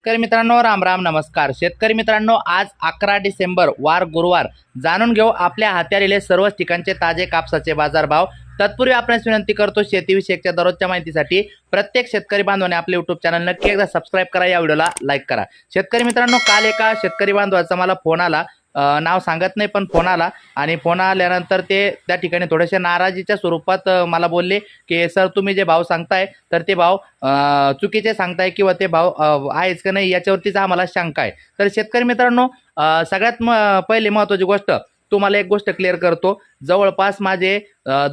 शेतकरी मित्रांनो राम राम नमस्कार। शेतकरी मित्रांनो आज 11 डिसेंबर वार गुरुवार जाणून घेऊ आपल्या हात्यारीले सर्व ठिकाणचे ताजे कापसाचे बाजारभाव। तत्पूर्वी आपणास विनंती करतो शेतीविषयकच्या दररोजच्या माहितीसाठी प्रत्येक शेतकरी बांधवाने आपले YouTube चॅनल नक्की एकदा सबस्क्राइब करा, या व्हिडिओला लाईक करा। शेतकरी मित्रांनो काल एका शेतकरी बांधवाचा मला फोन आला, नाव सांगत नाही पण फोन आला आणि फोन आल्यानंतर ते त्या ठिकाणी थोडेसे नाराजीच्या स्वरूपात मला बोलले की सर तुम्ही जे भाव सांगताय तर ते भाव चुकीचे सांगताय किंवा ते भाव आहेच का नाही याच्यावरतीच आम्हाला शंका आहे। तर शेतकरी मित्रांनो सगळ्यात पहिली महत्त्वाची गोष्ट तुम्हाला एक गोष्ट क्लिअर करतो, जवळपास माझे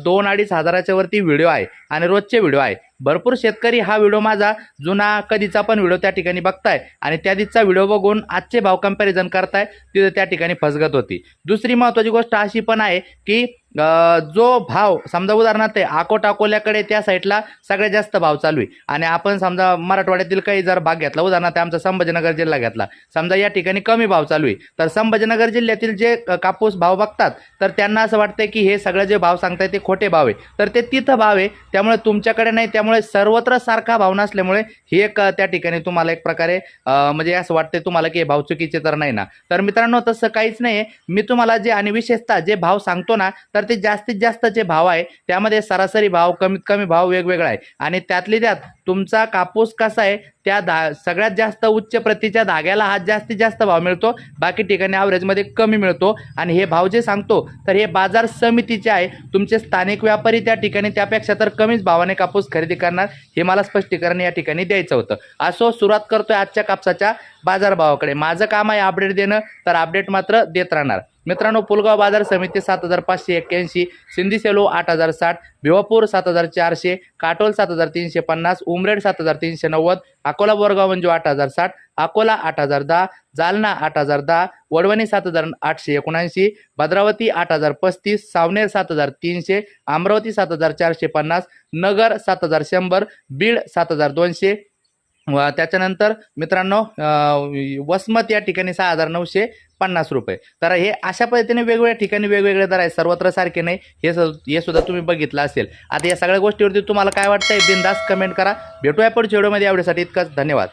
2-2.5 हजाराच्या वरती व्हिडिओ आहे आणि रोजचे व्हिडिओ आहे। भरपूर शेतकरी हा व्हिडिओ माझा जुना कधीचा पण व्हिडिओ त्या ठिकाणी बघताय आणि त्या दिवसचा व्हिडिओ बघून आजचे भाव कंपॅरिझन करताय, तिथे त्या ठिकाणी फसगत होती। दुसरी महत्त्वाची गोष्ट अशी पण आहे की जो भाव समजा उदाहरणार्थ अकोल्याकडे त्या साईडला सगळ्यात जास्त भाव चालू आहे आणि आपण समजा मराठवाड्यातील काही जर भाग घेतला, उदाहरणार्थ आमचा संभाजीनगर जिल्हा घेतला, समजा या ठिकाणी कमी भाव चालू आहे, तर संभाजीनगर जिल्ह्यातील जे कापूस भाव बघतात तर त्यांना असं वाटतं की हे सगळे जे भाव सांगताय ते खोटे भाव आहे, तर ते तिथं भाव आहे त्यामुळे तुमच्याकडे नाही, त्यामुळे सर्वत्र सारखा भाव नसल्यामुळे ही एक त्या ठिकाणी तुम्हाला एक प्रकारे म्हणजे असं वाटतंय तुम्हाला की हे भाव चुकीचे तर नाही ना। तर मित्रांनो तसं काहीच नाही आहे, मी तुम्हाला जे आणि विशेषतः जे भाव सांगतो ना तर ते जास्तीत जास्त जे भाव आहे त्यामध्ये सरासरी भाव कमीत कमी भाव वेगवेगळा आहे आणि त्यातली त्यात तुमचा कापूस कसा आहे त्या सगळ्यात जास्त उच्च प्रतीच्या धाग्याला हा जास्तीत जास्त भाव मिळतो, बाकी ठिकाणी ॲव्हरेजमध्ये कमी मिळतो। आणि हे भाव जे सांगतो तर हे बाजार समितीचे आहे, तुमचे स्थानिक व्यापारी त्या ठिकाणी त्यापेक्षा तर कमीच भावाने कापूस खरेदी करणार, हे मला स्पष्टीकरण या ठिकाणी द्यायचं होतं। असो सुरुवात करतोय आजच्या कापसाच्या बाजारभावाकडे। माझं काम आहे अपडेट देणं, तर अपडेट मात्र देत राहणार। मित्रांनो पुलगाव बाजार समिती 7581, सिंधी सेलो 8060, भिवापूर 7400, काटोल 7350, उमरेड 7390, अकोला बोरगाव मंजू 8060, अकोला 8010, जालना 8010, वडवणी 7879, भद्रावती 8035, सावनेर 7300, अमरावती 7450, नगर 7100, बीड 7200 व त्याच्यानंतर मित्रांनो वसमत या ठिकाणी 6950 रुपये। तर हे अशा पद्धतीने वेगवेगळ्या ठिकाणी वेगवेगळे दर आहेत, सर्वत्र सारखे नाही, हे सुद्धा तुम्ही बघितलं असेल। आता या सगळ्या गोष्टीवरती तुम्हाला काय वाटतंय बिनधास्त कमेंट करा। भेटूया पुढच्या व्हिडिओमध्ये, एवढ्यासाठी इतकंच, धन्यवाद।